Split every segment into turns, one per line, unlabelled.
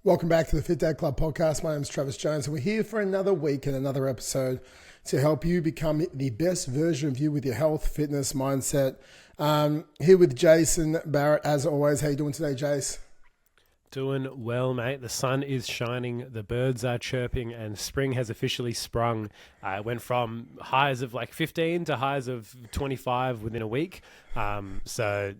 Welcome back to the Fit Dad Club podcast. My name is Travis Jones, and we're here for another week and another episode to help you become the best version of you with your health, fitness, mindset. Here with Jason Barrett, as always. How you doing today, Jace?
Doing well, mate. The sun is shining, the birds are chirping, and spring has officially sprung. It went from highs of like 15 to highs of 25 within a week. So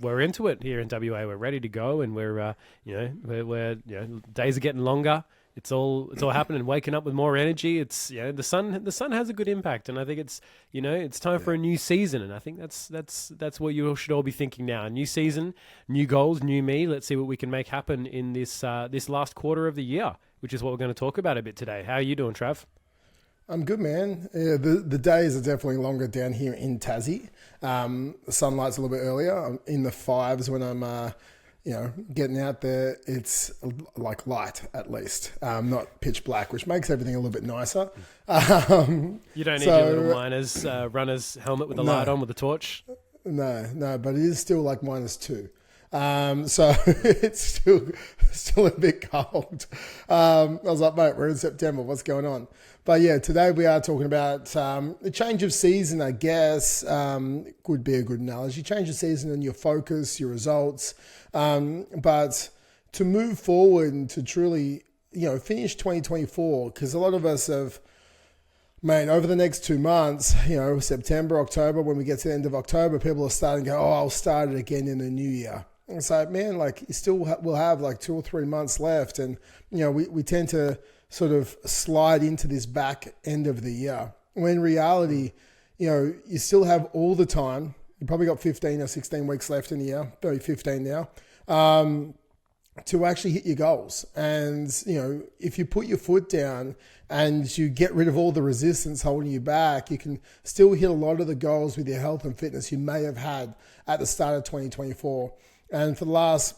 we're into it here in WA. We're ready to go, and we're days are getting longer. It's all happening. Waking up with more energy. It's the sun has a good impact, and I think it's time for a new season. And I think that's what you should all be thinking now. A new season, new goals, new me. Let's see what we can make happen in this last quarter of the year, which is what we're going to talk about a bit today. How are you doing, Trav?
I'm good, man. Yeah, the days are definitely longer down here in Tassie. The sunlight's a little bit earlier. I'm in the fives when I'm getting out there. It's like light, at least, not pitch black, which makes everything a little bit nicer.
You don't need your little miners runner's helmet with the light on with the torch?
No, but it is still like -2. So it's still a bit cold. I was like, mate, we're in September. What's going on? But yeah, today we are talking about the change of season, I guess, would be a good analogy. Change of season and your focus, your results. But to move forward and to truly, finish 2024, because a lot of us have, mate, over the next 2 months, September, October, when we get to the end of October, people are starting to go, I'll start it again in the new year. And so, man, like you still will have like 2 or 3 months left. And, we tend to sort of slide into this back end of the year. When in reality, you still have all the time. You probably got 15 or 16 weeks left in the year, probably 15 now, to actually hit your goals. And, if you put your foot down and you get rid of all the resistance holding you back, you can still hit a lot of the goals with your health and fitness you may have had at the start of 2024. And for the last,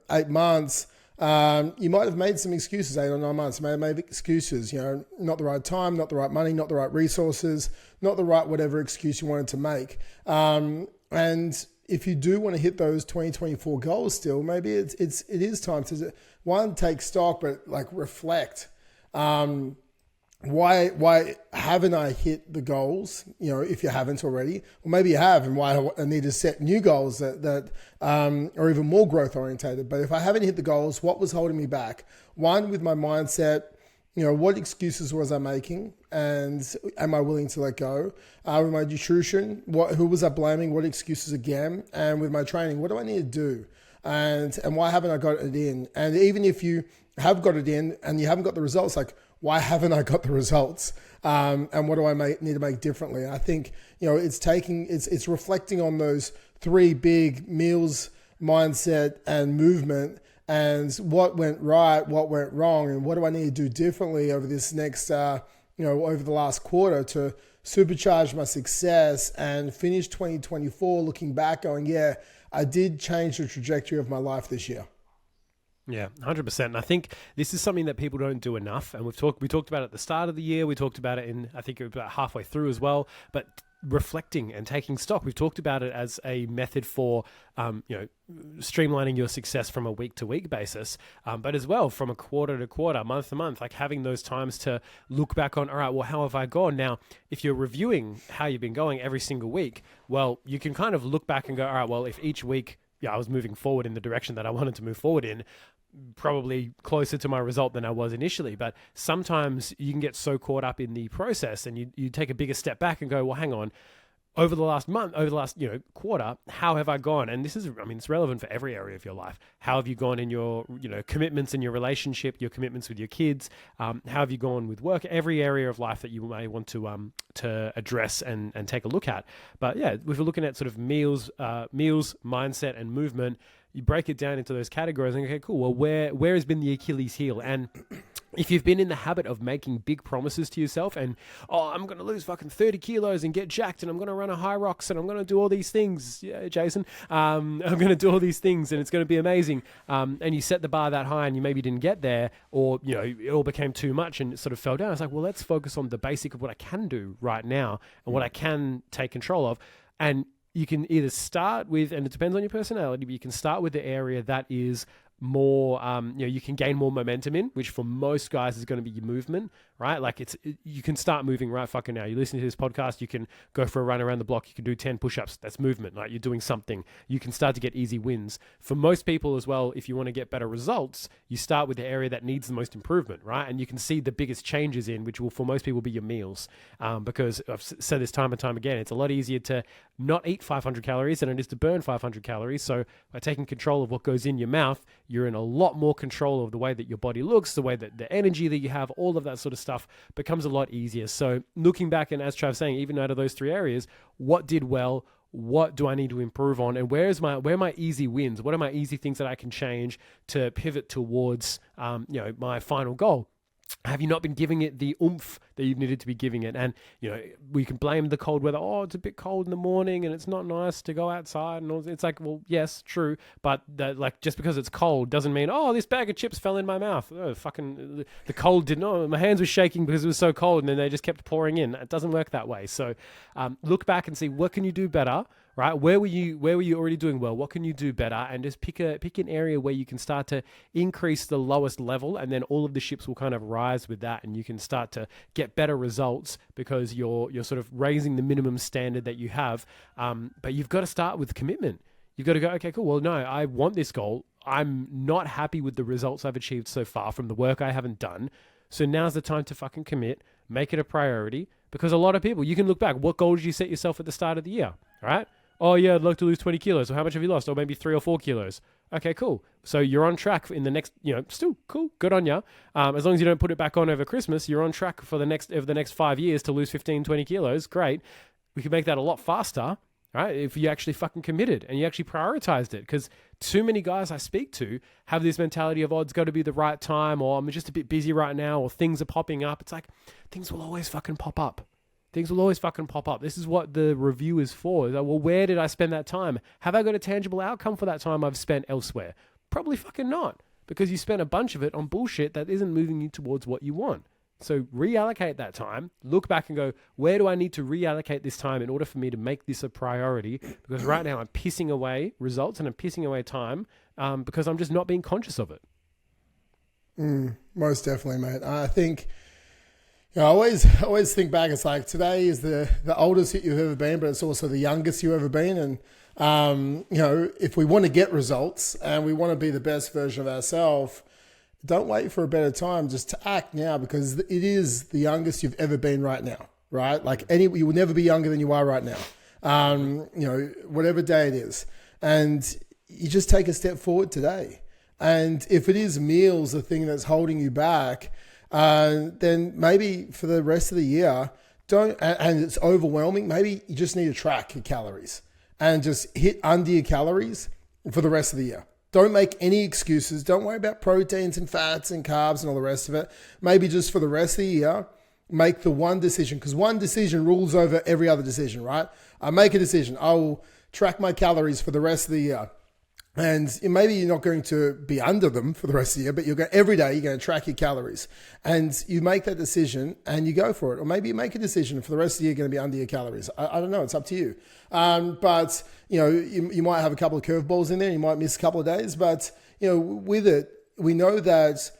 8 months, you might have made some excuses, 8 or 9 months. You may have made excuses, not the right time, not the right money, not the right resources, not the right whatever excuse you wanted to make. And if you do want to hit those 2024 goals still, maybe it is time to, one, take stock, but like reflect. Why haven't I hit the goals? If you haven't already, or maybe you have, and why I need to set new goals that are even more growth orientated. But if I haven't hit the goals, what was holding me back? One, with my mindset, what excuses was I making, and am I willing to let go? With my nutrition, who was I blaming? What excuses again? And with my training, what do I need to do? And why haven't I got it in? And even if you have got it in and you haven't got the results, like, why haven't I got the results? And what do I need to make differently? I think, it's reflecting on those 3 big meals, mindset and movement, and what went right, what went wrong, and what do I need to do differently over this next, over the last quarter to supercharge my success and finish 2024 looking back going, yeah, I did change the trajectory of my life this year.
Yeah, 100%. And I think this is something that people don't do enough. And we talked about it at the start of the year. We talked about it I think about halfway through as well. But reflecting and taking stock, we've talked about it as a method for, streamlining your success from a week to week basis. But as well from a quarter to quarter, month to month, like having those times to look back on, all right, well, how have I gone? Now, if you're reviewing how you've been going every single week, well, you can kind of look back and go, all right, well, if each week, I was moving forward in the direction that I wanted to move forward in, probably closer to my result than I was initially. But sometimes you can get so caught up in the process and you take a bigger step back and go, well, hang on, over the last month, over the last quarter, how have I gone? And this is, it's relevant for every area of your life. How have you gone in your commitments in your relationship, your commitments with your kids? How have you gone with work? Every area of life that you may want to address and take a look at. But yeah, if we're looking at sort of meals, mindset, and movement, you break it down into those categories and okay, cool. Well, where has been the Achilles heel? And if you've been in the habit of making big promises to yourself and, I'm going to lose fucking 30 kilos and get jacked and I'm going to run a high rocks and I'm going to do all these things, Jason, I'm going to do all these things and it's going to be amazing. And you set the bar that high and you maybe didn't get there, or, it all became too much and it sort of fell down. It's like, well, let's focus on the basic of what I can do right now and what I can take control of. And you can either start with, and it depends on your personality, but you can start with the area that is more, you can gain more momentum in, which for most guys is going to be your movement, right? Like you can start moving right fucking now. You listen to this podcast, you can go for a run around the block, you can do 10 push-ups. That's movement, right? You're doing something. You can start to get easy wins. For most people as well, if you want to get better results, you start with the area that needs the most improvement, right? And you can see the biggest changes in, which will for most people be your meals. Because I've said this time and time again, it's a lot easier to not eat 500 calories than it is to burn 500 calories. So by taking control of what goes in your mouth, you're in a lot more control of the way that your body looks, the way that the energy that you have, all of that sort of stuff becomes a lot easier. So looking back, and as Trav's saying, even out of those 3 areas, what did well? What do I need to improve on? And where are my easy wins? What are my easy things that I can change to pivot towards, my final goal? Have you not been giving it the oomph that you needed to be giving it? And, we can blame the cold weather. Oh, it's a bit cold in the morning and it's not nice to go outside. And all. It's like, well, yes, true. But just because it's cold doesn't mean, oh, this bag of chips fell in my mouth. Oh, fucking, the cold didn't, my hands were shaking because it was so cold and then they just kept pouring in. It doesn't work that way. So look back and see, what can you do better? Right? Where were you already doing well? What can you do better? And just pick an area where you can start to increase the lowest level, and then all of the ships will kind of rise with that, and you can start to get better results because you're sort of raising the minimum standard that you have. But you've got to start with commitment. You've got to go, okay, cool. Well, no, I want this goal. I'm not happy with the results I've achieved so far from the work I haven't done. So now's the time to fucking commit, make it a priority, because a lot of people, you can look back. What goal did you set yourself at the start of the year? Right? Oh, yeah, I'd like to lose 20 kilos. So how much have you lost? Or maybe 3 or 4 kilos. Okay, cool. So you're on track in the next, still cool. Good on you. As long as you don't put it back on over Christmas, you're on track for the next 5 years to lose 15, 20 kilos. Great. We can make that a lot faster, right? If you actually fucking committed and you actually prioritized it. Because too many guys I speak to have this mentality of, oh, it's got to be the right time, or I'm just a bit busy right now, or things are popping up. It's like, things will always fucking pop up. Things will always fucking pop up. This is what the review is for. Like, well, where did I spend that time? Have I got a tangible outcome for that time I've spent elsewhere? Probably fucking not, because you spent a bunch of it on bullshit that isn't moving you towards what you want. So reallocate that time, look back and go, where do I need to reallocate this time in order for me to make this a priority? Because right now I'm pissing away results and I'm pissing away time because I'm just not being conscious of it.
Most definitely, mate. I think... I always think back. It's like today is the oldest you've ever been, but it's also the youngest you've ever been. And if we want to get results and we want to be the best version of ourselves, don't wait for a better time. Just to act now, because it is the youngest you've ever been right now. Right? Like you will never be younger than you are right now. Whatever day it is, and you just take a step forward today. And if it is meals, the thing that's holding you back. Then maybe for the rest of the year, and it's overwhelming, maybe you just need to track your calories and just hit under your calories for the rest of the year. Don't make any excuses. Don't worry about proteins and fats and carbs and all the rest of it. Maybe just for the rest of the year, make the one decision, because one decision rules over every other decision, right? I make a decision. I will track my calories for the rest of the year. And maybe you're not going to be under them for the rest of the year, but every day you're going to track your calories. And you make that decision and you go for it. Or maybe you make a decision for the rest of the year you're going to be under your calories. I don't know. It's up to you. But you might have a couple of curveballs in there. You might miss a couple of days. But with it, we know that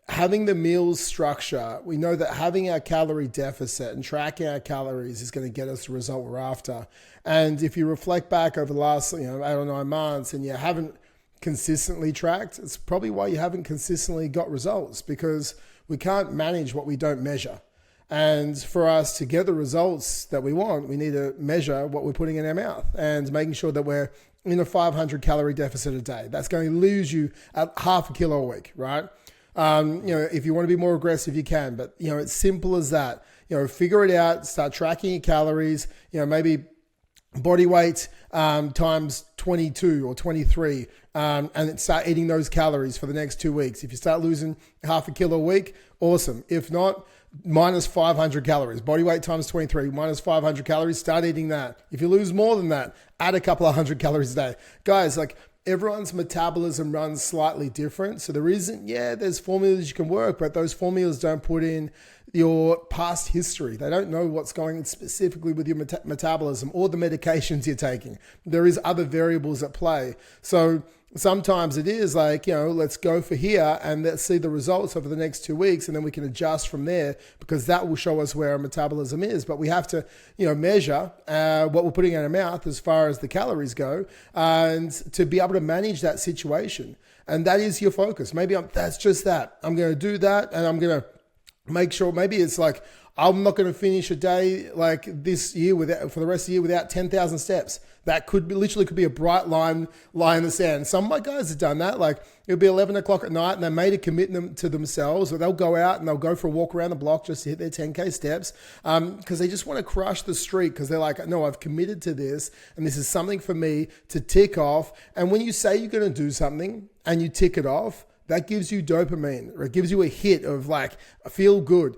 having the meals structure, we know that having our calorie deficit and tracking our calories is going to get us the result we're after. And if you reflect back over the last 8 or 9 months and you haven't consistently tracked, it's probably why you haven't consistently got results, because we can't manage what we don't measure. And for us to get the results that we want, we need to measure what we're putting in our mouth and making sure that we're in a 500 calorie deficit a day. That's going to lose you at half a kilo a week, right? If you want to be more aggressive, you can, but it's simple as that. Figure it out, start tracking your calories, maybe body weight times 22 or 23, and then start eating those calories for the next 2 weeks. If you start losing half a kilo a week, awesome. If not, minus 500 calories. Body weight times 23, minus 500 calories, start eating that. If you lose more than that, add a couple of hundred calories a day. Guys, everyone's metabolism runs slightly different. So there's formulas you can work, but those formulas don't put in your past history. They don't know what's going on specifically with your metabolism or the medications you're taking. There is other variables at play. So Sometimes it is like, let's go for here and let's see the results over the next 2 weeks, and then we can adjust from there, because that will show us where our metabolism is. But we have to, measure what we're putting in our mouth as far as the calories go, and to be able to manage that situation. And that is your focus. Maybe that's just that. I'm going to do that, and I'm going to make sure. Maybe it's like, I'm not going to finish a day like this year for the rest of the year without 10,000 steps. That literally could be a bright line in the sand. Some of my guys have done that. Like, it'll be 11 o'clock at night and they made a commitment to themselves, or they'll go out and they'll go for a walk around the block just to hit their 10K steps, because they just want to crush the streak, because they're like, no, I've committed to this and this is something for me to tick off. And when you say you're going to do something and you tick it off, that gives you dopamine, or it gives you a hit of like, I feel good.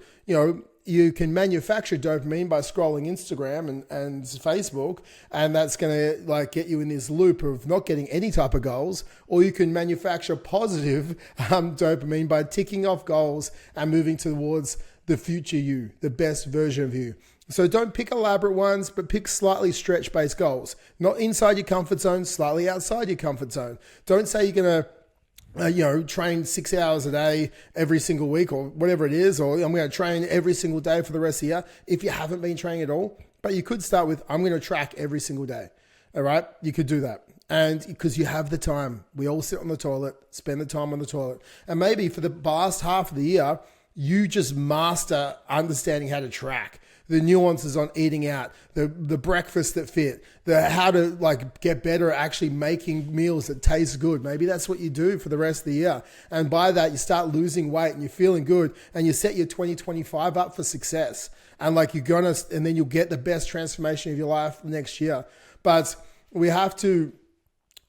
You can manufacture dopamine by scrolling Instagram and Facebook, and that's going to like get you in this loop of not getting any type of goals. Or you can manufacture positive dopamine by ticking off goals and moving towards the future you, the best version of you. So don't pick elaborate ones, but pick slightly stretch-based goals. Not inside your comfort zone, slightly outside your comfort zone. Don't say you're going to train 6 hours a day every single week, or whatever it is, or I'm going to train every single day for the rest of the year if you haven't been training at all. But you could start with, I'm going to track every single day. All right. You could do that. And because you have the time, we all sit on the toilet, spend the time on the toilet. And maybe for the last half of the year, you just master understanding how to track the nuances on eating out, the breakfast that fit, how to like get better at actually making meals that taste good. Maybe that's what you do for the rest of the year. And by that, you start losing weight and you're feeling good, and you set your 2025 up for success. And like and then you'll get the best transformation of your life next year. But we have to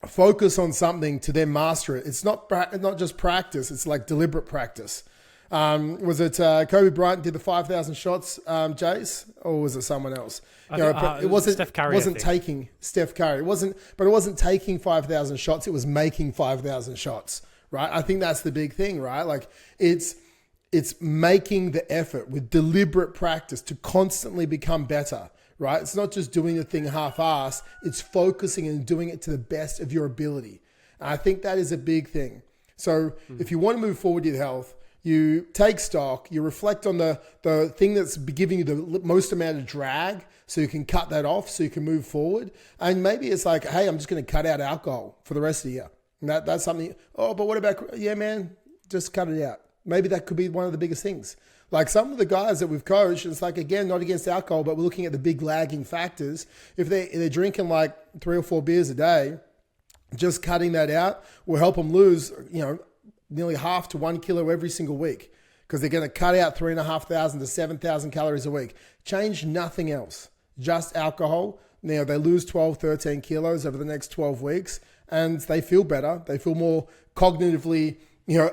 focus on something to then master it. It's not just practice. It's like deliberate practice. Was it Kobe Bryant did the 5,000 shots, Jace, or was it someone else?
It wasn't Steph Curry.
It wasn't taking Steph Curry. It wasn't taking 5,000 shots. It was making 5,000 shots, right? I think that's the big thing, right? Like it's making the effort with deliberate practice to constantly become better, right? It's not just doing the thing half-assed. It's focusing and doing it to the best of your ability. And I think that is a big thing. So if you want to move forward with your health, you take stock, you reflect on the thing that's giving you the most amount of drag, so you can cut that off, so you can move forward. And maybe it's like, hey, I'm just going to cut out alcohol for the rest of the year. And that's something, but what about, yeah, man, just cut it out. Maybe that could be one of the biggest things. Like some of the guys that we've coached, it's like, again, not against alcohol, but we're looking at the big lagging factors. If they're drinking like 3 or 4 beers a day, just cutting that out will help them lose, nearly half to 1 kilo every single week, because they're going to cut out 3,500 to 7,000 calories a week. Change nothing else, just alcohol. Now they lose 12, 13 kilos over the next 12 weeks, and they feel better. They feel more cognitively,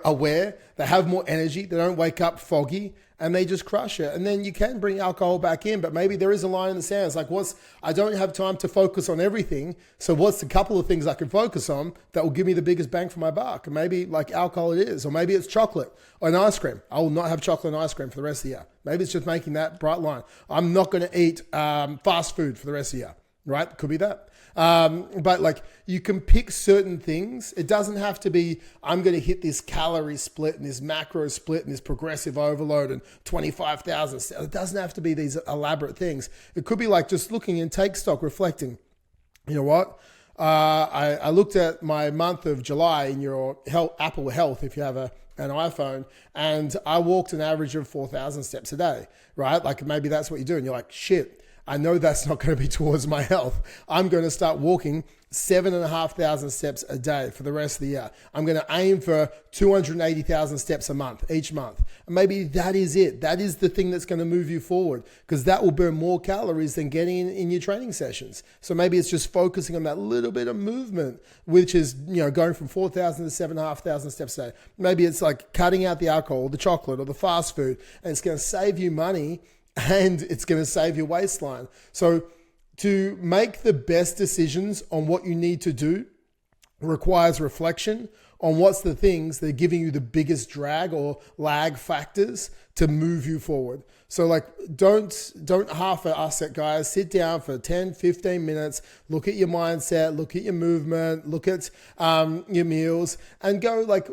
aware. They have more energy. They don't wake up foggy, and they just crush it. And then you can bring alcohol back in, but maybe there is a line in the sand. It's like, I don't have time to focus on everything. So what's a couple of things I can focus on that will give me the biggest bang for my buck? And maybe like alcohol it is, or maybe it's chocolate or an ice cream. I will not have chocolate and ice cream for the rest of the year. Maybe it's just making that bright line. I'm not going to eat fast food for the rest of the year, right? Could be that. But like you can pick certain things. It doesn't have to be, I'm going to hit this calorie split and this macro split and this progressive overload and 25,000. It doesn't have to be these elaborate things. It could be like just looking and take stock, reflecting. You know what? I looked at my month of July in your Apple Health, if you have an iPhone, and I walked an average of 4,000 steps a day, right? Like maybe that's what you do. And you're like, shit, I know that's not going to be towards my health. I'm going to start walking 7,500 steps a day for the rest of the year. I'm going to aim for 280,000 steps a month, each month. And maybe that is it. That is the thing that's going to move you forward, because that will burn more calories than getting in your training sessions. So maybe it's just focusing on that little bit of movement, which is, going from 4,000 to 7,500 steps a day. Maybe it's like cutting out the alcohol or the chocolate or the fast food, and it's going to save you money and it's going to save your waistline. So to make the best decisions on what you need to do requires reflection on what's the things that are giving you the biggest drag or lag factors to move you forward. So like, don't half-ass it, guys. Sit down for 10, 15 minutes, look at your mindset, look at your movement, look at your meals, and go like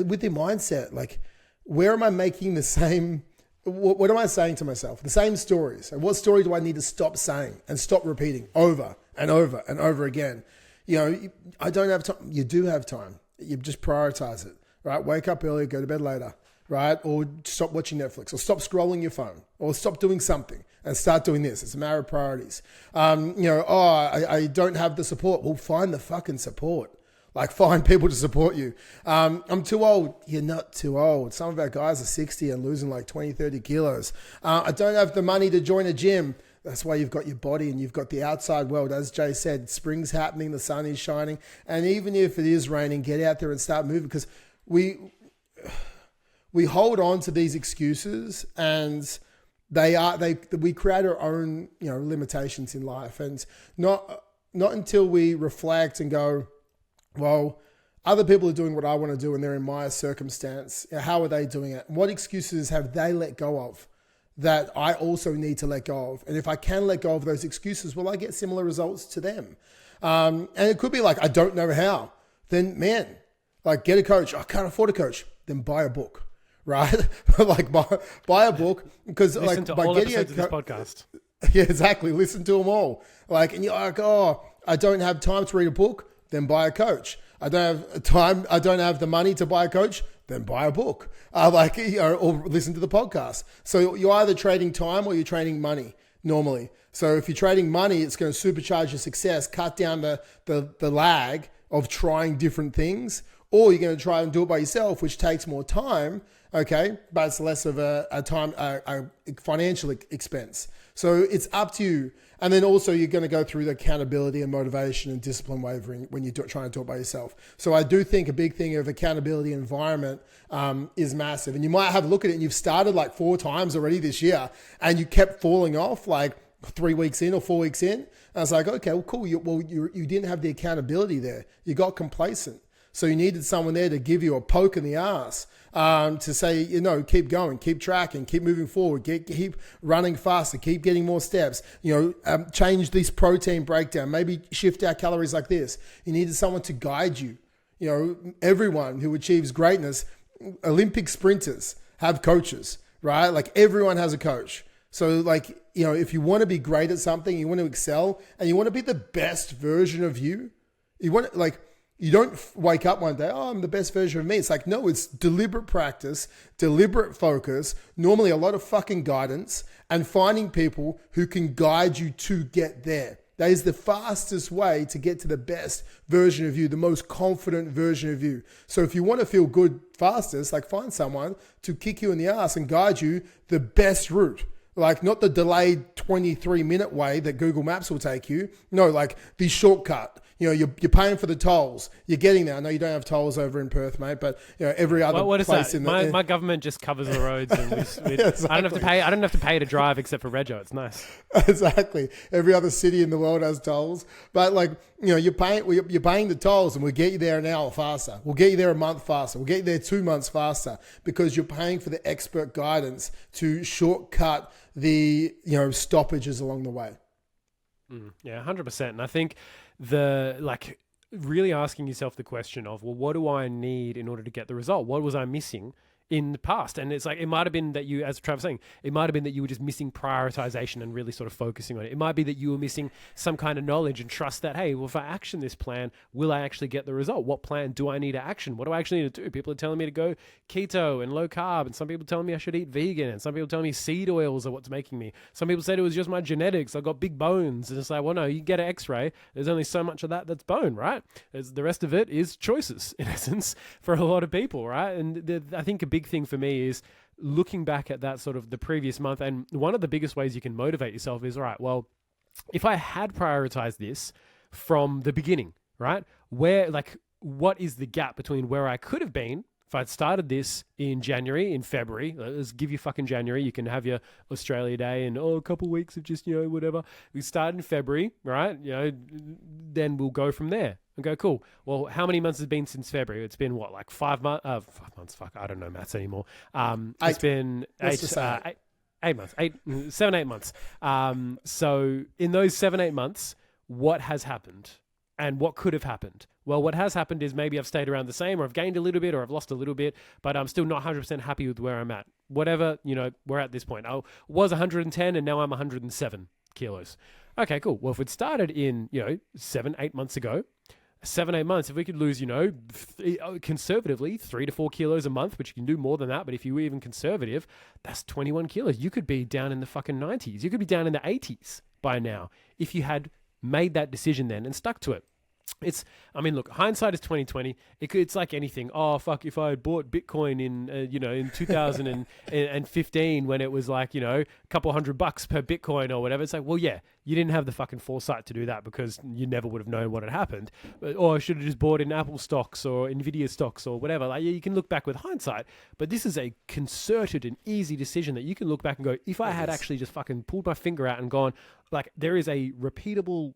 with your mindset, like, where am I making the same, what am I saying to myself? The same stories. And what story do I need to stop saying and stop repeating over and over and over again? I don't have time. You do have time. You just prioritize it, right? Wake up early, go to bed later, right? Or stop watching Netflix, or stop scrolling your phone, or stop doing something and start doing this. It's a matter of priorities. I don't have the support. Well, find the fucking support. Like, find people to support you. I'm too old. You're not too old. Some of our guys are 60 and losing like 20, 30 kilos. I don't have the money to join a gym. That's why you've got your body and you've got the outside world. As Jay said, spring's happening, the sun is shining. And even if it is raining, get out there and start moving, because we hold on to these excuses, and we create our own, limitations in life. And not until we reflect and go, well, other people are doing what I want to do and they're in my circumstance. How are they doing it? What excuses have they let go of that I also need to let go of? And if I can let go of those excuses, will I get similar results to them? And it could be like, I don't know how. Then, man, like, get a coach. I can't afford a coach. Then buy a book, right? Like, buy a book, because
Listen
like
to
by
all
getting
episodes of this podcast.
Yeah, exactly. Listen to them all. Like, and you're like, oh, I don't have time to read a book. Then buy a coach. I don't have time. I don't have the money to buy a coach. Then buy a book. Or listen to the podcast. So you're either trading time or you're trading money normally. So if you're trading money, it's going to supercharge your success, cut down the lag of trying different things, or you're going to try and do it by yourself, which takes more time. Okay, but it's less of a financial expense. So it's up to you. And then also you're going to go through the accountability and motivation and discipline wavering when you're trying to do it by yourself. So I do think a big thing of accountability environment is massive. And you might have a look at it, and you've started like 4 times already this year, and you kept falling off like 3 weeks in or 4 weeks in. And I was like, okay, well, cool. You didn't have the accountability there. You got complacent. So you needed someone there to give you a poke in the ass, to say, keep going, keep tracking, keep moving forward, keep running faster, keep getting more steps, change this protein breakdown, maybe shift our calories like this. You needed someone to guide you. Everyone who achieves greatness, Olympic sprinters have coaches, right? Like, everyone has a coach. So like, if you want to be great at something, you want to excel, and you want to be the best version of you, you don't wake up one day, oh, I'm the best version of me. It's like, no, it's deliberate practice, deliberate focus, normally a lot of fucking guidance, and finding people who can guide you to get there. That is the fastest way to get to the best version of you, the most confident version of you. So if you want to feel good fastest, like, find someone to kick you in the ass and guide you the best route. Like, not the delayed 23-minute way that Google Maps will take you. No, like the shortcut. You're paying for the tolls. You're getting there. I know you don't have tolls over in Perth, mate, but every other
what is
place
that?
in the...
My government just covers the roads, and
Exactly.
I don't have to pay to drive except for Rego. It's nice.
Exactly. Every other city in the world has tolls, but you're paying the tolls, and we'll get you there an hour faster. We'll get you there a month faster. We'll get you there 2 months faster, because you're paying for the expert guidance to shortcut the stoppages along the way.
Yeah, 100%. And I think really asking yourself the question of, well, what do I need in order to get the result? What was I missing in the past? And it's like, it might have been that you, as Travis was saying, it might have been that you were just missing prioritization and really sort of focusing on it. It might be that you were missing some kind of knowledge and trust that, hey, well, if I action this plan, will I actually get the result? What plan do I need to action? What do I actually need to do? People are telling me to go keto and low carb, and some people telling me I should eat vegan, and some people telling me seed oils are what's making me. Some people said it was just my genetics. I've got big bones. And it's like, well, no, you get an x-ray. There's only so much of that's bone, right? The rest of it is choices, in essence, for a lot of people, right? And I think a big thing for me is looking back at that sort of the previous month. And one of the biggest ways you can motivate yourself is, all right, well, if I had prioritized this from the beginning, right? What is the gap between where I could have been if I'd started this in January, in February? Let's give you fucking January. You can have your Australia Day and a couple weeks of just, whatever. We start in February, right? Then we'll go from there. and go, cool. Well, how many months has it been since February? It's been what, like 5 months? 5 months. Fuck, I don't know maths anymore. It's been
Let's just say
8 months, 7, 8 months. So in those 7, 8 months, what has happened and what could have happened? Well, what has happened is maybe I've stayed around the same, or I've gained a little bit, or I've lost a little bit, but I'm still not 100% happy with where I'm at. Whatever, we're at this point. I was 110 and now I'm 107 kilos. Okay, cool. Well, if it started in, 7, 8 months ago, 7, 8 months, if we could lose, conservatively 3 to 4 kilos a month, which you can do more than that, but if you were even conservative, that's 21 kilos. You could be down in the fucking 90s. You could be down in the 80s by now if you had made that decision then and stuck to it. Look, hindsight is 2020. It's like anything. Oh, fuck, if I had bought Bitcoin in 2015 when it was like, a couple $100 per Bitcoin or whatever. It's like, well, yeah, you didn't have the fucking foresight to do that because you never would have known what had happened. Or I should have just bought in Apple stocks or Nvidia stocks or whatever. Like, yeah, you can look back with hindsight, but this is a concerted and easy decision that you can look back and go, if I had actually just fucking pulled my finger out and gone, like, there is a repeatable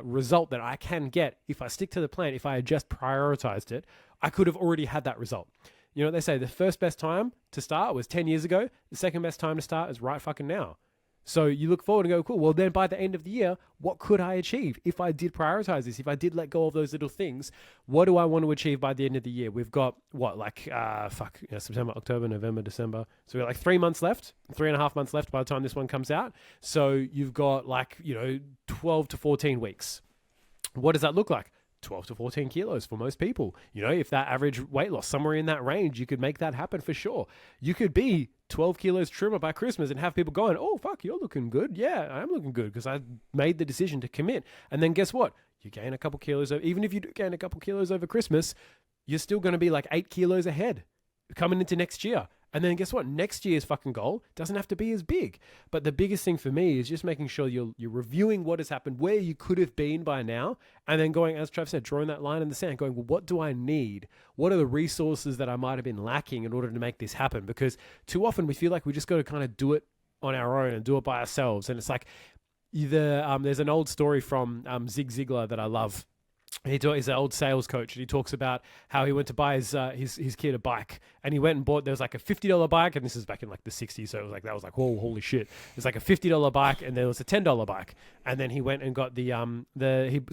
result that I can get if I stick to the plan. If I had just prioritized it, I could have already had that result. You know what they say? The first best time to start was 10 years ago. The second best time to start is right fucking now. So you look forward and go, cool, well then by the end of the year, what could I achieve? If I did prioritize this, if I did let go of those little things, what do I want to achieve by the end of the year? We've got September, October, November, December. So we've got like 3 months left, 3.5 months left by the time this one comes out. So you've got 12 to 14 weeks. What does that look like? 12 to 14 kilos for most people. If that average weight loss, somewhere in that range, you could make that happen for sure. You could be 12 kilos trimmer by Christmas and have people going, oh, fuck, you're looking good. Yeah, I am looking good because I made the decision to commit. And then guess what? You gain a couple kilos. Even if you do gain a couple kilos over Christmas, you're still going to be like 8 kilos ahead coming into next year. And then guess what? Next year's fucking goal doesn't have to be as big. But the biggest thing for me is just making sure you're reviewing what has happened, where you could have been by now, and then going, as Trav said, drawing that line in the sand, going, well, what do I need? What are the resources that I might have been lacking in order to make this happen? Because too often we feel like we just got to kind of do it on our own and do it by ourselves. And it's like, there's an old story from Zig Ziglar that I love. He's an old sales coach, and he talks about how he went to buy his kid a bike, and he went and bought, there was like a $50 bike, and this is back in like the 60s, so that was like, whoa, holy shit. It's like a $50 bike, and there was a $10 bike, and then he went and got so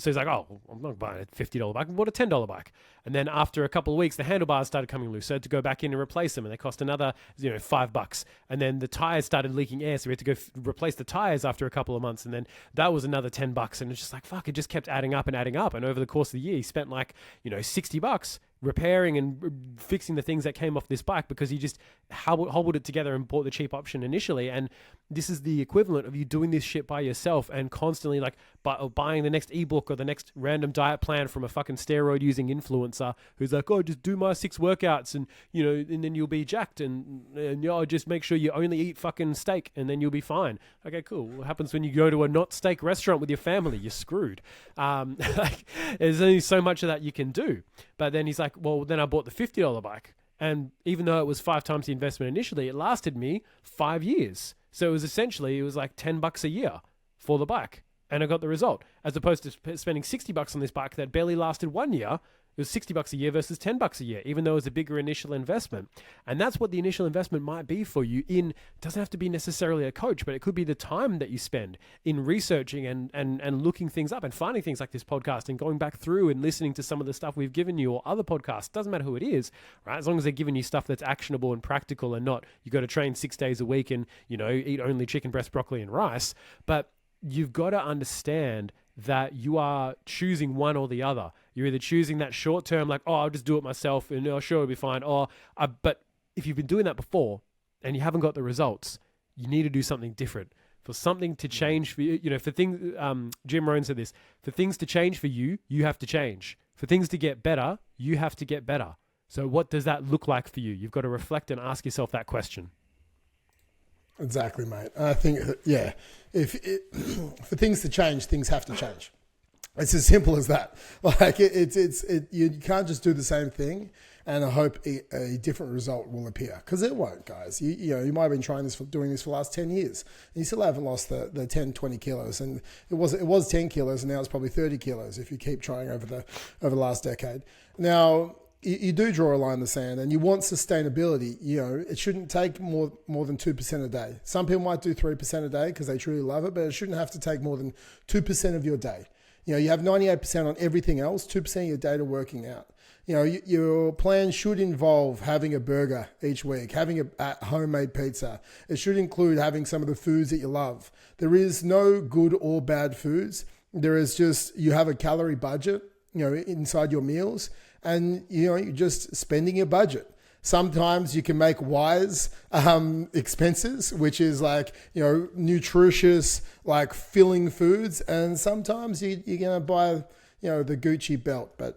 he's like, oh, I'm not buying a $50 bike, I bought a $10 bike. And then after a couple of weeks, the handlebars started coming loose, so he had to go back in and replace them, and they cost another $5. And then the tires started leaking air, so we had to go replace the tires after a couple of months, and then that was another $10, and it's just like, fuck, it just kept adding up, and over the course of the year, he spent like, $60 repairing and fixing the things that came off this bike because he just hobbled it together and bought the cheap option initially. And this is the equivalent of you doing this shit by yourself and constantly like buying the next ebook or the next random diet plan from a fucking steroid using influencer who's like, oh, just do my 6 workouts and and then you'll be jacked and just make sure you only eat fucking steak and then you'll be fine. Okay, cool. What happens when you go to a not steak restaurant with your family? You're screwed. There's only so much of that you can do. But then he's like, well, then I bought the $50 bike. And even though it was 5 times the investment initially, it lasted me 5 years. So it was like $10 a year for the bike. And I got the result. As opposed to spending $60 on this bike that barely lasted 1 year. It was $60 a year versus $10 a year, even though it was a bigger initial investment. And that's what the initial investment might be for you it doesn't have to be necessarily a coach, but it could be the time that you spend in researching and looking things up and finding things like this podcast and going back through and listening to some of the stuff we've given you or other podcasts. Doesn't matter who it is, right? As long as they're giving you stuff that's actionable and practical and not, you got to train 6 days a week and, eat only chicken breast, broccoli and rice. But you've got to understand that you are choosing one or the other. You're either choosing that short term, like, oh, I'll just do it myself and sure, it'll be fine. But if you've been doing that before and you haven't got the results, you need to do something different. For something to change for you, for things, Jim Rohn said this, for things to change for you, you have to change. For things to get better, you have to get better. So what does that look like for you? You've got to reflect and ask yourself that question.
Exactly, mate. I think, yeah, for things to change, things have to change. It's as simple as that. Like you can't just do the same thing and I hope a different result will appear, because it won't, guys. You might have been doing this for the last 10 years and you still haven't lost the 10, 20 kilos, and it was 10 kilos and now it's probably 30 kilos if you keep trying over the last decade. Now, you do draw a line in the sand and you want sustainability. It shouldn't take more than 2% a day. Some people might do 3% a day because they truly love it, but it shouldn't have to take more than 2% of your day. You have 98% on everything else, 2% of your day to working out. Your plan should involve having a burger each week, having a homemade pizza. It should include having some of the foods that you love. There is no good or bad foods. There is just, you have a calorie budget, inside your meals, and, you're just spending your budget. Sometimes you can make wise expenses, which is like, nutritious, like filling foods. And sometimes you're going to buy, the Gucci belt, but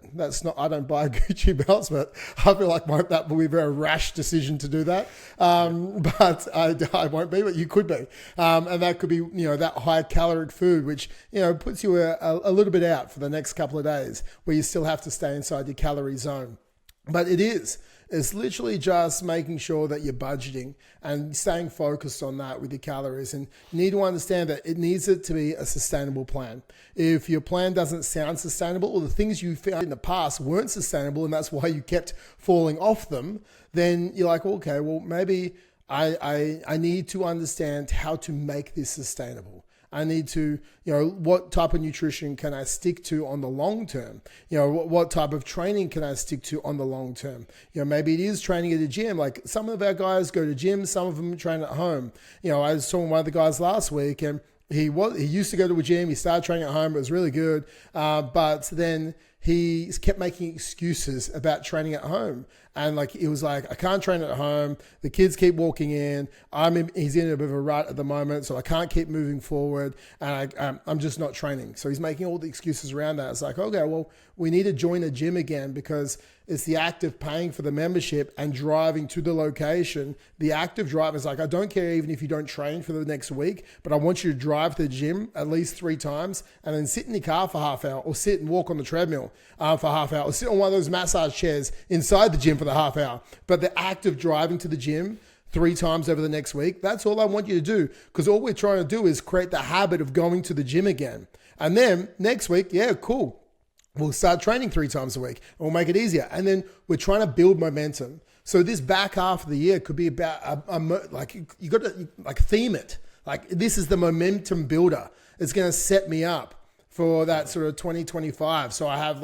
I don't buy Gucci belts, but I feel like that will be a very rash decision to do that. But I won't be, but you could be. And that could be, that high caloric food, which, puts you a little bit out for the next couple of days where you still have to stay inside your calorie zone. But it's literally just making sure that you're budgeting and staying focused on that with your calories. And you need to understand that it needs it to be a sustainable plan. If your plan doesn't sound sustainable, or the things you found in the past weren't sustainable and that's why you kept falling off them, then you're like, okay, well, maybe I need to understand how to make this sustainable. I need to, what type of nutrition can I stick to on the long term? What type of training can I stick to on the long term? Maybe it is training at a gym. Like some of our guys go to gyms, some of them train at home. I was talking to one of the guys last week, and he used to go to a gym. He started training at home. It was really good. But then he kept making excuses about training at home. And it was like, I can't train at home. The kids keep walking in. He's in a bit of a rut at the moment, so I can't keep moving forward. And I'm just not training. So he's making all the excuses around that. It's like, okay, well, we need to join a gym again, because it's the act of paying for the membership and driving to the location. The act of driving is like, I don't care even if you don't train for the next week, but I want you to drive to the gym at least 3 times and then sit in your car for half hour, or sit and walk on the treadmill for half hour, or sit on one of those massage chairs inside the gym for the half hour. But the act of driving to the gym 3 times over the next week, that's all I want you to do, because all we're trying to do is create the habit of going to the gym again. And then next week, yeah, cool. We'll start training 3 times a week and we'll make it easier. And then we're trying to build momentum. So this back half of the year could be about, you got to theme it. Like, this is the momentum builder. It's going to set me up for that sort of 2025. So I have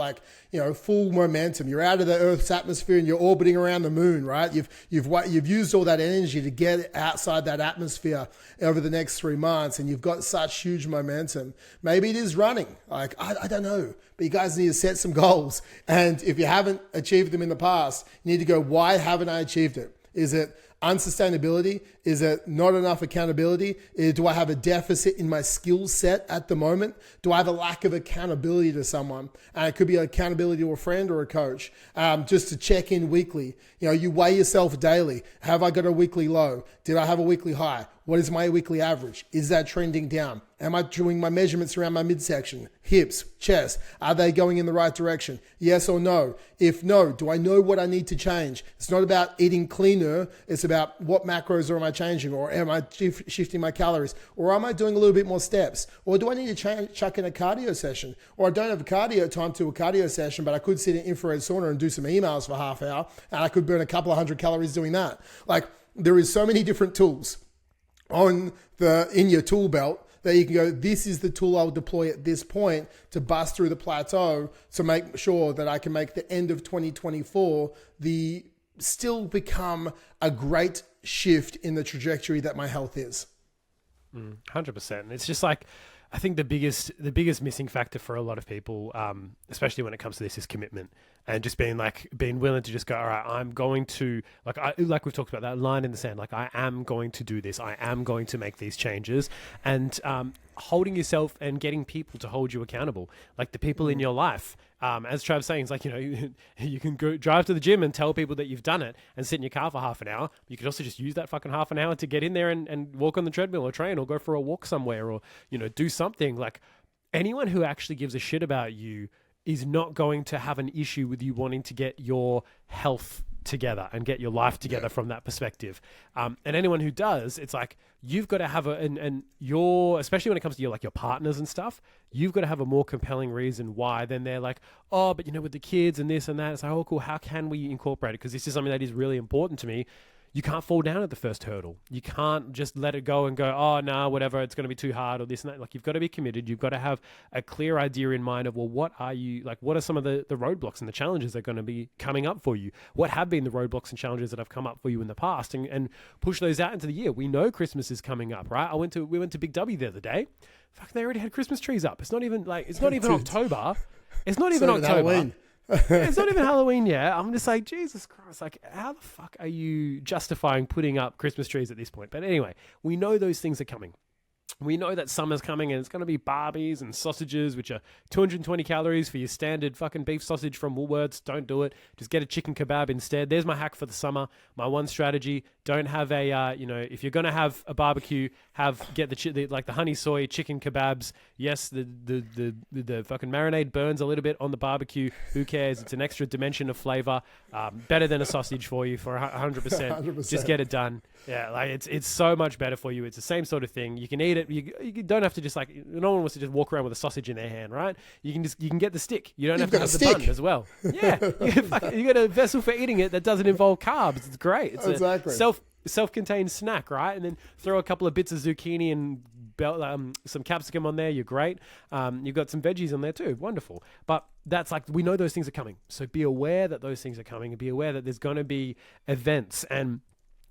full momentum. You're out of the Earth's atmosphere and you're orbiting around the moon, right? You've used all that energy to get outside that atmosphere over the next 3 months, and you've got such huge momentum. Maybe it is running. I don't know. But you guys need to set some goals. And if you haven't achieved them in the past, you need to go, why haven't I achieved it? Is it unsustainability? Is it not enough accountability? Do I have a deficit in my skill set at the moment? Do I have a lack of accountability to someone? It could be accountability to a friend or a coach, just to check in weekly. You weigh yourself daily. Have I got a weekly low? Did I have a weekly high? What is my weekly average? Is that trending down? Am I doing my measurements around my midsection, hips, chest? Are they going in the right direction? Yes or no? If no, do I know what I need to change? It's not about eating cleaner. It's about what macros am I changing, or am I shifting my calories, or am I doing a little bit more steps? Or do I need to chuck in a cardio session? Or I don't have cardio time to a cardio session, but I could sit in infrared sauna and do some emails for half hour, and I could burn a couple of 100 calories doing that. There is so many different tools in your tool belt that you can go, this is the tool I'll deploy at this point to bust through the plateau to make sure that I can make the end of 2024 still become a great shift in the trajectory that my health is.
100%. And it's just I think the biggest missing factor for a lot of people, especially when it comes to this, is commitment, and just being willing to just go, all right, I'm going to, like we've talked about, that line in the sand, I am going to do this. I am going to make these changes, and holding yourself and getting people to hold you accountable, like the people in your life. As Trav's saying, it's you can go drive to the gym and tell people that you've done it and sit in your car for half an hour. You could also just use that fucking half an hour to get in there and walk on the treadmill or train or go for a walk somewhere, or, do something. Anyone who actually gives a shit about you is not going to have an issue with you wanting to get your health together and get your life together from that perspective. And anyone who does, it's like you've got to have and your, especially when it comes to your partners and stuff, you've got to have a more compelling reason why then they're like, oh, but with the kids and this and that, it's like, oh, cool, how can we incorporate it? Because this is something that is really important to me. You can't fall down at the first hurdle. You can't just let it go and go, oh, no, whatever, it's going to be too hard or this and that. Like, you've got to be committed. You've got to have a clear idea in mind of, well, what are some of the roadblocks and the challenges that are going to be coming up for you? What have been the roadblocks and challenges that have come up for you in the past, and push those out into the year. We know Christmas is coming up, right? We went to Big W the other day. Fuck, they already had Christmas trees up. It's not even October. It's not even October.
Halloween.
It's not even Halloween yet. I'm just like, Jesus Christ, like, how the fuck are you justifying putting up Christmas trees at this point? But anyway, we know those things are coming. We know that summer's coming and it's going to be Barbies and sausages, which are 220 calories for your standard fucking beef sausage from Woolworths. Don't do it. Just get a chicken kebab instead. There's my hack for the summer. My one strategy. Don't have if you're going to have a barbecue, get the honey soy chicken kebabs. Yes, the fucking marinade burns a little bit on the barbecue. Who cares? It's an extra dimension of flavor. Better than a sausage for you for 100%.
100%.
Just get it done. Yeah, like it's so much better for you. It's the same sort of thing. You can eat it. You don't have to just no one wants to just walk around with a sausage in their hand, right? You can get the stick. You don't have to have the bun as well. Yeah, you get a vessel for eating it that doesn't involve carbs. It's great. It's
exactly.
a self-contained snack, right? And then throw a couple of bits of zucchini and some capsicum on there. You're great. You've got some veggies on there too. Wonderful. But that's we know those things are coming. So be aware that those things are coming, and be aware that there's going to be events. And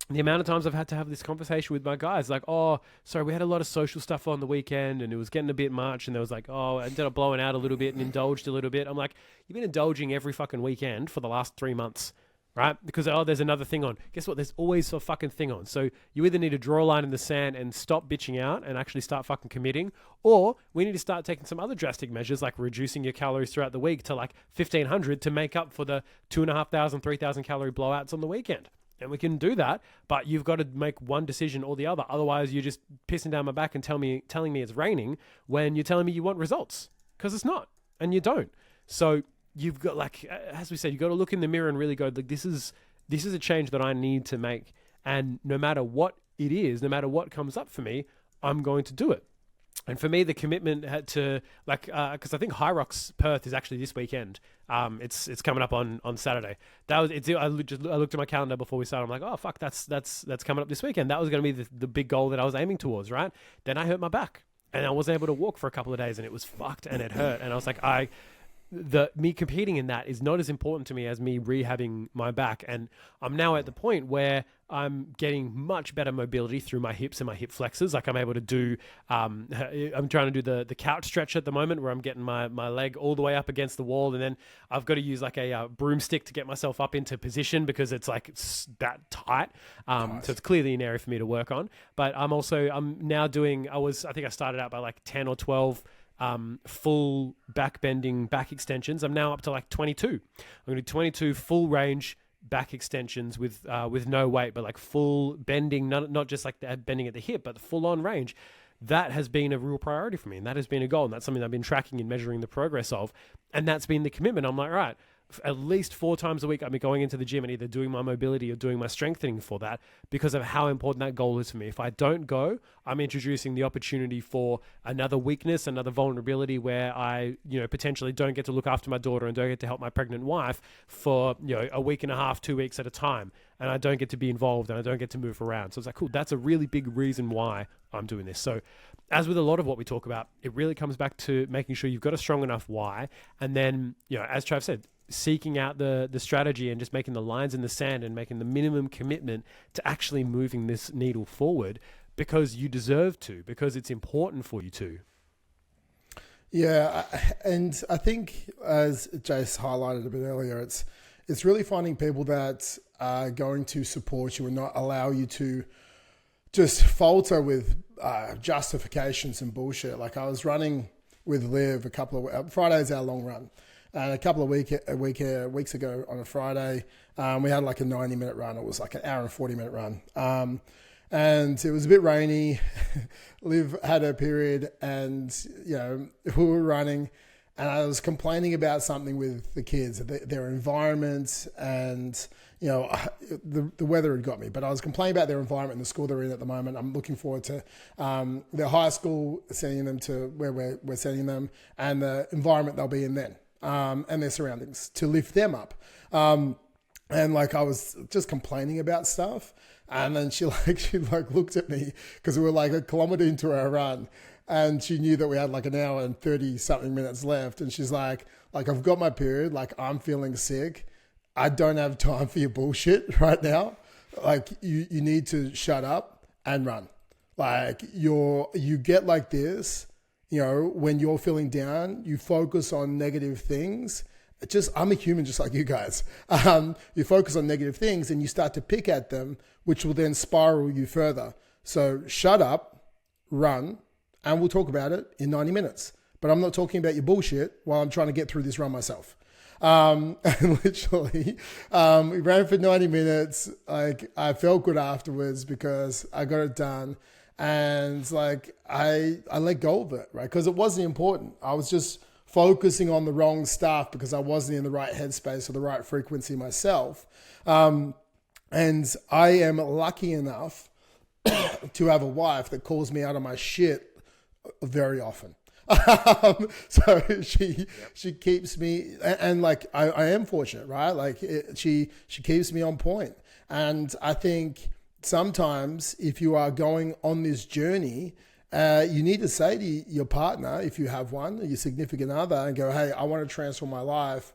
the amount of times I've had to have this conversation with my guys, like, oh, sorry, we had a lot of social stuff on the weekend and it was getting a bit much. And there was like, oh, I ended up blowing out a little bit and indulged a little bit. I'm like, you've been indulging every fucking weekend for the last 3 months, right? Because, oh, there's another thing on. Guess what? There's always a fucking thing on. So you either need to draw a line in the sand and stop bitching out and actually start fucking committing, or we need to start taking some other drastic measures like reducing your calories throughout the week to 1,500 to make up for the 2,500, 3,000 calorie blowouts on the weekend. And we can do that, but you've got to make one decision or the other. Otherwise, you're just pissing down my back and telling me it's raining when you're telling me you want results, because it's not, and you don't. So you've got, as we said, you've got to look in the mirror and really go, this is a change that I need to make. And no matter what it is, no matter what comes up for me, I'm going to do it. And for me, the commitment had to because I think High Rocks Perth is actually this weekend. It's coming up on Saturday. I looked at my calendar before we started. I'm like, oh fuck, that's coming up this weekend. That was going to be the big goal that I was aiming towards, right? Then I hurt my back and I wasn't able to walk for a couple of days, and it was fucked and it hurt. And I was like, me competing in that is not as important to me as me rehabbing my back. And I'm now at the point where I'm getting much better mobility through my hips and my hip flexors. Like I'm able to do, I'm trying to do the couch stretch at the moment, where I'm getting my leg all the way up against the wall. And then I've got to use a broomstick to get myself up into position, because it's that tight. So it's clearly an area for me to work on. But I'm now doing, I think I started out by 10 or 12 full back bending back extensions. I'm now up to 22. I'm going to do 22 full range back extensions with no weight, but full bending, not just the bending at the hip, but the full on range. That has been a real priority for me, and that has been a goal, and that's something I've been tracking and measuring the progress of, and that's been the commitment. I'm like, right, at least 4 times a week I'll be going into the gym and either doing my mobility or doing my strengthening for that, because of how important that goal is for me. If I don't go, I'm introducing the opportunity for another weakness, another vulnerability, where I potentially don't get to look after my daughter and don't get to help my pregnant wife for a week and a half, 2 weeks at a time, and I don't get to be involved and I don't get to move around. So it's cool, that's a really big reason why I'm doing this. So as with a lot of what we talk about, it really comes back to making sure you've got a strong enough why, and then as Trav said, seeking out the strategy and just making the lines in the sand and making the minimum commitment to actually moving this needle forward, because you deserve to, because it's important for you to.
Yeah, and I think, as Jace highlighted a bit earlier, it's really finding people that are going to support you and not allow you to just falter with justifications and bullshit. Like I was running with Liv Friday's our long run. And a couple of weeks ago on a Friday, we had a 90-minute run. It was an hour and 40-minute run. And it was a bit rainy. Liv had her period, and we were running, and I was complaining about something with the kids, their environment, and the weather had got me. But I was complaining about their environment and the school they're in at the moment. I'm looking forward to their high school, sending them to where we're sending them, and the environment they'll be in then, and their surroundings, to lift them up. And like I was just complaining about stuff, and then she looked at me because we were like a kilometer into our run, and she knew that we had like an hour and 30 something minutes left, and she's like I've got my period, like I'm feeling sick, I don't have time for your bullshit right now, like you need to shut up and run. Like you get like this, when you're feeling down, you focus on negative things. I'm a human just like you guys. You focus on negative things and you start to pick at them, which will then spiral you further. So shut up, run, and we'll talk about it in 90 minutes. But I'm not talking about your bullshit while I'm trying to get through this run myself. And literally, we ran for 90 minutes. Like I felt good afterwards because I got it done. And like I let go of it, right? Because it wasn't important. I was just focusing on the wrong stuff because I wasn't in the right headspace or the right frequency myself. And I am lucky enough to have a wife that calls me out of my shit very often. So she keeps me, and like I am fortunate, right? Like she keeps me on point. And I think sometimes if you are going on this journey, you need to say to your partner, if you have one, your significant other, and go, hey, I want to transform my life.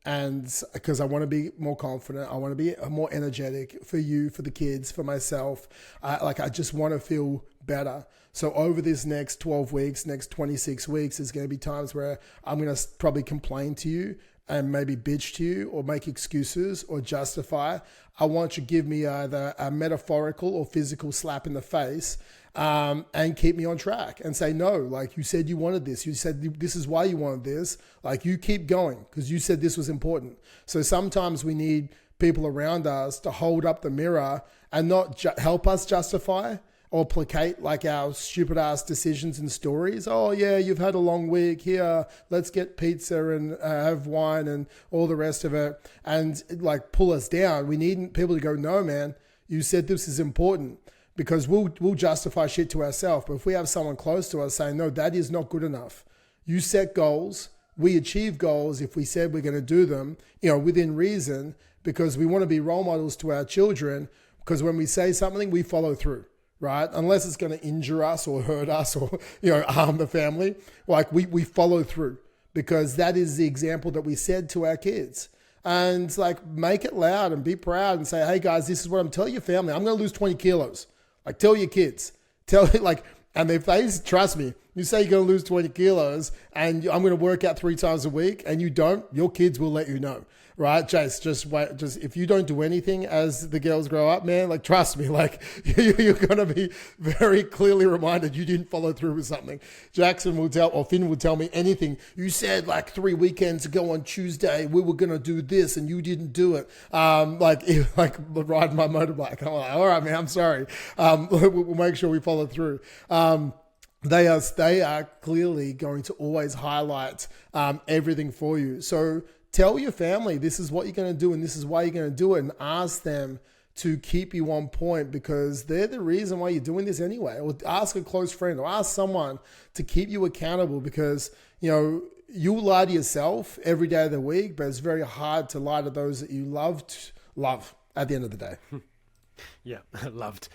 And because I want to be more confident, I want to be more energetic for you, for the kids, for myself. I just want to feel better. So over this next 12 weeks, next 26 weeks, there's going to be times where I'm going to probably complain to you and maybe bitch to you or make excuses or justify. I want you to give me either a metaphorical or physical slap in the face, and keep me on track and say, no, like you said you wanted this. You said this is why you wanted this. Like you keep going because you said this was important. So sometimes we need people around us to hold up the mirror and not help us justify or placate like our stupid ass decisions and stories. Oh yeah, you've had a long week. Here, let's get pizza and have wine and all the rest of it, and like pull us down. We need people to go, no man, you said this is important, because we'll justify shit to ourselves. But if we have someone close to us saying, no, that is not good enough. You set goals. We achieve goals if we said we're going to do them, within reason, because we want to be role models to our children, because when we say something, we follow through. Right? Unless it's going to injure us or hurt us or, harm the family. Like we follow through because that is the example that we said to our kids. And like, make it loud and be proud and say, hey guys, this is what I'm telling your family. I'm going to lose 20 kilos. Like tell your kids, and if they trust me, you say you're going to lose 20 kilos and I'm going to work out 3 times a week and you don't, your kids will let you know. Right, Jace, just wait. Just if you don't do anything as the girls grow up, man, like trust me, like you're gonna be very clearly reminded you didn't follow through with something. Jackson will tell, or Finn will tell me anything. You said like 3 weekends ago on Tuesday we were gonna do this and you didn't do it. Like riding my motorbike. I'm like, all right, man, I'm sorry. We'll make sure we follow through. They are clearly going to always highlight everything for you. So tell your family this is what you're going to do and this is why you're going to do it, and ask them to keep you on point because they're the reason why you're doing this anyway. Or ask a close friend or ask someone to keep you accountable because, you lie to yourself every day of the week, but it's very hard to lie to those that you love at the end of the day.
Yeah, loved.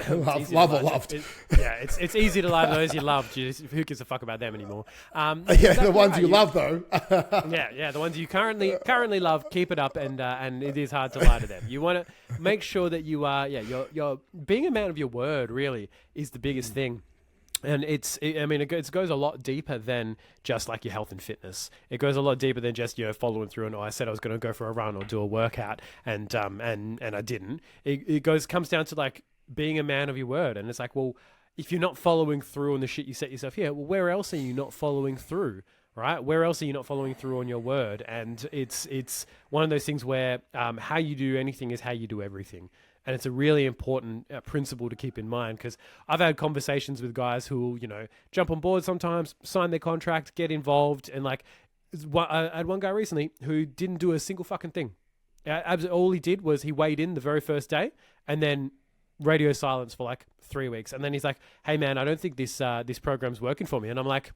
Love or loved.
It's easy to lie to those you love. Who gives a fuck about them anymore?
The ones you love though.
The ones you currently love. Keep it up, and it is hard to lie to them. You want to make sure that you are. You're being a man of your word. Really is the biggest thing. And it goes a lot deeper than just like your health and fitness. It goes a lot deeper than just following through. And I said I was going to go for a run or do a workout, and I didn't. It comes down to like being a man of your word. And it's like, well, if you're not following through on the shit you set yourself here, well, where else are you not following through? right? Where else are you not following through on your word? And it's one of those things where how you do anything is how you do everything. And it's a really important principle to keep in mind, because I've had conversations with guys who will, jump on board sometimes, sign their contract, get involved. And like, I had one guy recently who didn't do a single fucking thing. All he did was he weighed in the very first day and then radio silence for like 3 weeks. And then he's like, hey man, I don't think this program's working for me. And I'm like,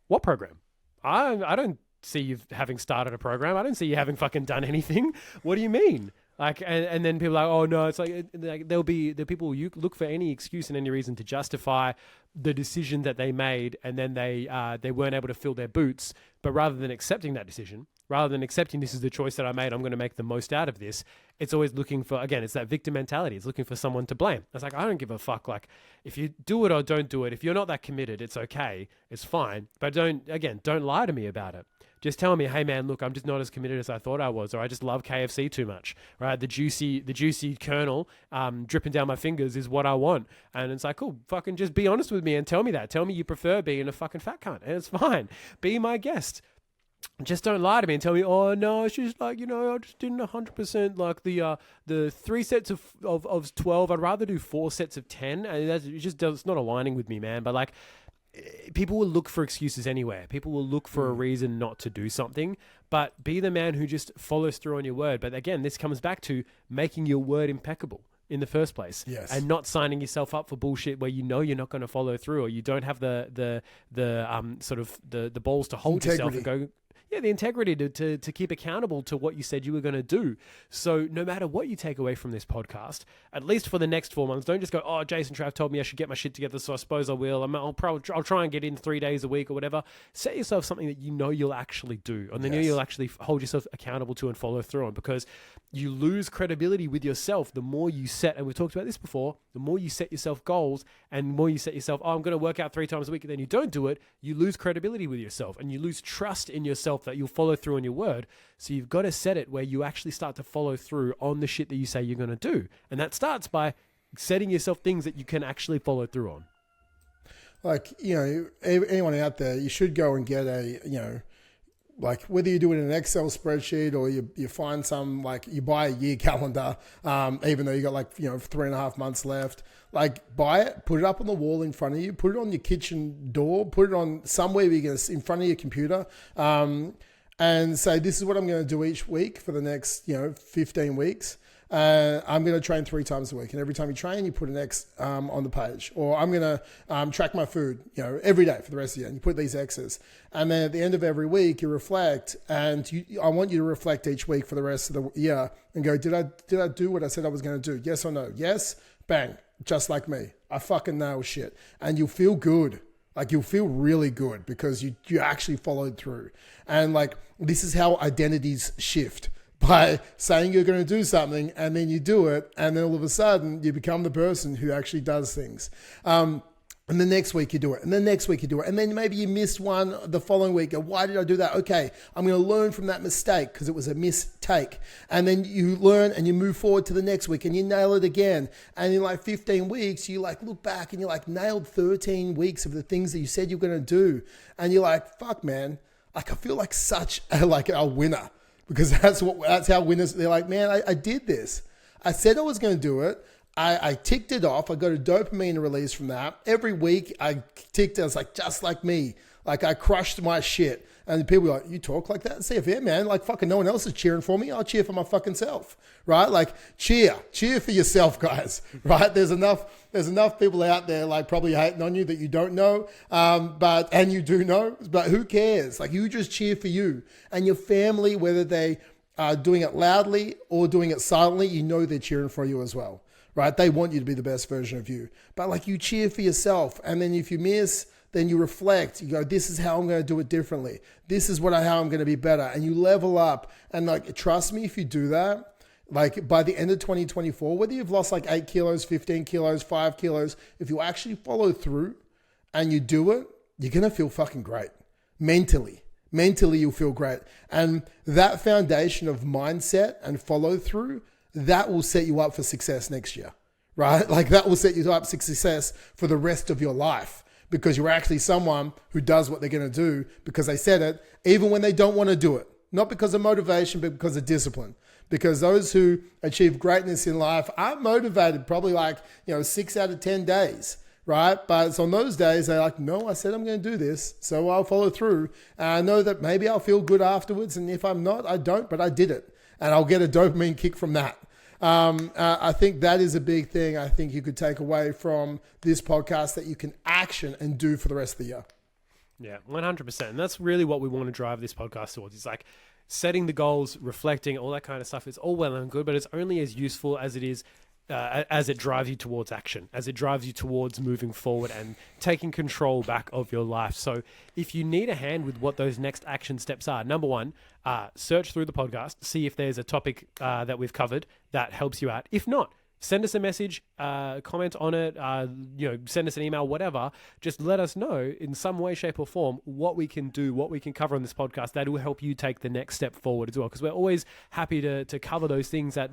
what program? I don't see you having started a program. I don't see you having fucking done anything. What do you mean? Like, and then people are like, oh no, it's like there'll be the people you look for any excuse and any reason to justify the decision that they made, and then they weren't able to fill their boots. But rather than accepting that decision, rather than accepting this is the choice that I made, I'm going to make the most out of this, it's always looking for, again, it's that victim mentality. It's looking for someone to blame. It's like, I don't give a fuck. Like, if you do it or don't do it, if you're not that committed, it's okay. It's fine. But don't lie to me about it. Just tell me, hey man, look, I'm just not as committed as I thought I was, or I just love KFC too much, right? The juicy kernel dripping down my fingers is what I want. And it's like, cool, fucking just be honest with me and tell me that. Tell me you prefer being a fucking fat cunt, and it's fine. Be my guest. Just don't lie to me and tell me, oh no, it's just like, I just didn't 100% like the 3 sets of 12. I'd rather do 4 sets of 10. And it's not aligning with me, man. But like, people will look for excuses anywhere. People will look for a reason not to do something, but be the man who just follows through on your word. But again, this comes back to making your word impeccable in the first place, and not signing yourself up for bullshit where you're not going to follow through, or you don't have the balls to hold yourself and go. Yeah, the integrity to keep accountable to what you said you were going to do. So no matter what you take away from this podcast, at least for the next 4 months, don't just go, oh, Jason Trav told me I should get my shit together, so I suppose I will. I'll try and get in 3 days a week or whatever. Set yourself something that you'll actually do, and then you'll actually hold yourself accountable to and follow through on, because you lose credibility with yourself the more you set, and we've talked about this before, the more you set yourself goals and the more you set yourself, I'm going to work out 3 times a week, and then you don't do it, you lose credibility with yourself and you lose trust in yourself that you'll follow through on your word. So you've got to set it where you actually start to follow through on the shit that you say you're going to do. And that starts by setting yourself things that you can actually follow through on.
Like, anyone out there, you should go and get like whether you do it in an Excel spreadsheet or you find some, like you buy a year calendar, even though you got 3.5 months left, like buy it, put it up on the wall in front of you, put it on your kitchen door, put it on somewhere where you're in front of your computer, and say, this is what I'm going to do each week for the next, 15 weeks. I'm going to train 3 times a week. And every time you train, you put an X on the page. Or I'm going to track my food, every day for the rest of the year. And you put these X's. And then at the end of every week, you reflect. And I want you to reflect each week for the rest of the year and go, did I do what I said I was going to do? Yes or no? Yes. Bang. Just like me. I fucking nail shit. And you'll feel good. Like you'll feel really good because you actually followed through. And like, this is how identities shift. By saying you're going to do something and then you do it, and then all of a sudden you become the person who actually does things. And the next week you do it, and the next week you do it, and then maybe you missed one the following week. Why did I do that? Okay, I'm going to learn from that mistake because it was a mistake. And then you learn and you move forward to the next week and you nail it again. And in like 15 weeks, you like look back and you're like nailed 13 weeks of the things that you said you're going to do. And you're like, fuck man, like I feel like such a winner. Because that's how winners, they're like, man, I did this. I said I was going to do it. I ticked it off. I got a dopamine release from that. Every week I ticked it. I was like, just like me. Like I crushed my shit. And people were like, you talk like that? See if yeah, man, like fucking no one else is cheering for me. I'll cheer for my fucking self, right? Like cheer for yourself, guys, right? There's enough people out there like probably hating on you that you don't know, and you do know, but who cares? Like you just cheer for you and your family, whether they are doing it loudly or doing it silently, they're cheering for you as well, right? They want you to be the best version of you, but like you cheer for yourself. And then if you miss, then you reflect, you go, this is how I'm going to do it differently. This is how I'm going to be better. And you level up. And like, trust me, if you do that, like by the end of 2024, whether you've lost like 8 kilos, 15 kilos, 5 kilos, if you actually follow through and you do it, you're going to feel fucking great. Mentally, you'll feel great. And that foundation of mindset and follow through, that will set you up for success next year, right? Like that will set you up for success for the rest of your life. because you're actually someone who does what they're going to do because they said it, even when they don't want to do it. Not because of motivation, but because of discipline. Because those who achieve greatness in life aren't motivated probably 6 out of 10 days, right? But it's on those days they're like, no, I said I'm going to do this, so I'll follow through. And I know that maybe I'll feel good afterwards, and if I'm not, I don't, but I did it. And I'll get a dopamine kick from that. I think that is a big thing I think you could take away from this podcast that you can action and do for the rest of the year.
Yeah, 100%. And that's really what we want to drive this podcast towards. It's like setting the goals, reflecting, all that kind of stuff. It's all well and good, but it's only as useful as it is as it drives you towards action, as it drives you towards moving forward and taking control back of your life. So if you need a hand with what those next action steps are, number one, search through the podcast, see if there's a topic that we've covered that helps you out. If not, send us a message, comment on it, send us an email, whatever. Just let us know in some way, shape or form what we can do, what we can cover on this podcast that will help you take the next step forward as well. Because we're always happy to cover those things that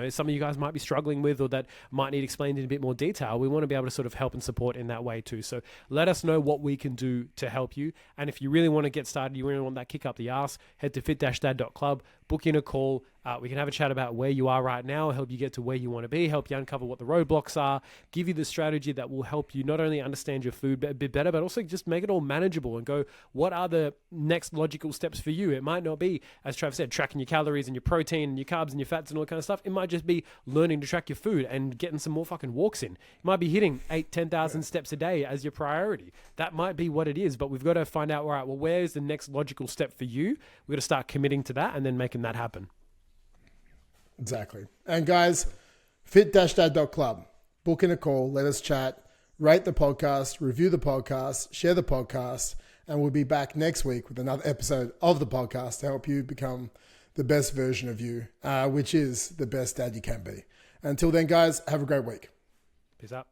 some of you guys might be struggling with or that might need explained in a bit more detail. We want to be able to sort of help and support in that way too. So let us know what we can do to help you. And if you really want to get started, you really want that kick up the arse, head to fit-dad.club, book in a call. We can have a chat about where you are right now, help you get to where you want to be, help you uncover what the roadblocks are, give you the strategy that will help you not only understand your food a bit better, but also just make it all manageable and go, what are the next logical steps for you? It might not be, as Trav said, tracking your calories and your protein and your carbs and your fats and all that kind of stuff. It might just be learning to track your food and getting some more fucking walks in. It might be hitting 10,000 steps a day as your priority. That might be what it is, but we've got to find out, all right, well, where's the next logical step for you? We've got to start committing to that and then making that happen.
Exactly. And guys, fit-dad.club. Book in a call. Let us chat. Rate the podcast. Review the podcast. Share the podcast. And we'll be back next week with another episode of the podcast to help you become the best version of you, which is the best dad you can be. Until then, guys, have a great week.
Peace out.